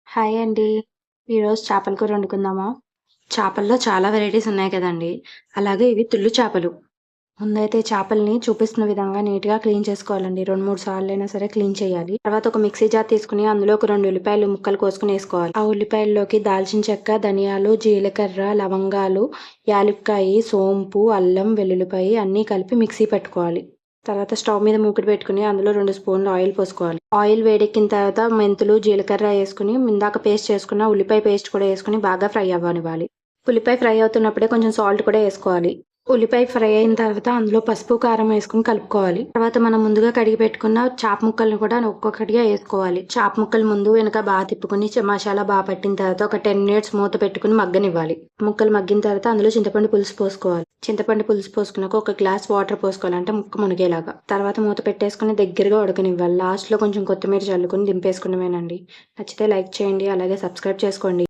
Hi అండి. ఈరోజు చేపల కూర వండుకుందామా? చేపల్లో చాలా వెరైటీస్ ఉన్నాయి కదండీ! అలాగే ఇవి తుళ్ళు చేపలు. ముందైతే చేపల్ని చూపిస్తున్న విధంగా నీట్‌గా క్లీన్ చేసుకోవాలండి. 2, 3 సార్లయినా సరే క్లీన్ చేయాలి. తర్వాత ఒక మిక్సీ జార్ తీసుకొని అందులో ఒక 2 ఉల్లిపాయలు ముక్కలు కోసుకొని ఏసుకోవాలి. ఆ ఉల్లిపాయల్లోకి దాల్చిన చెక్క, ధనియాలు, జీలకర్ర, లవంగాలు, యాలుక్కాయి, సోంపు, అల్లం, వెల్లుల్లిపాయి అన్నీ కలిపి మిక్సీ పట్టుకోవాలి. తర్వాత స్టవ్ మీద మూకుడు పెట్టుకొని అందులో 2 స్పూన్లు ఆయిల్ పోసుకోవాలి. ఆయిల్ వేడెక్కిన తర్వాత మెంతులు, జీలకర్ర ఏసుకొని ఇందాక పేస్ట్ చేసుకున్న ఉల్లిపాయ పేస్ట్ కూడా ఏసుకొని బాగా ఫ్రై అవ్వనివ్వాలి. ఉల్లిపాయ ఫ్రై అవుతున్నప్పుడే కొంచెం సాల్ట్ కూడా ఏసుకోవాలి. ఉల్లిపాయ ఫ్రై అయిన తర్వాత అందులో పసుపు, కారం ఏసుకొని కలుపుకోవాలి. తర్వాత మనం ముందుగా కడిగి పెట్టుకున్న చాప ముక్కల్ని కూడా ఒక్కొక్కటిగా ఏసుకోవాలి. చాప ముక్కలు ముందు వెనక బాగా తిప్పుకొని మసాలా బాగా పట్టిన తర్వాత ఒక 10 మినిట్స్ మూత పెట్టుకొని మగ్గనివ్వాలి. ముక్కలు మగ్గిన తర్వాత అందులో చింతపండు పులుసు పోసుకోవాలి. చింతపండు పులుసు పోసుకున్నాక ఒక గ్లాస్ వాటర్ పోసుకోవాలి. అంటే ముక్క మునిగేలాగా. తర్వాత మూత పెట్టేసుకొని దగ్గరగా ఉడకనివ్వాలి. లాస్ట్‌లో కొంచెం కొత్తిమీర చల్లుకొని దింపేసుకోవడమేనండి. నచ్చితే లైక్ చేయండి. అలాగే సబ్స్క్రైబ్ చేసుకోండి.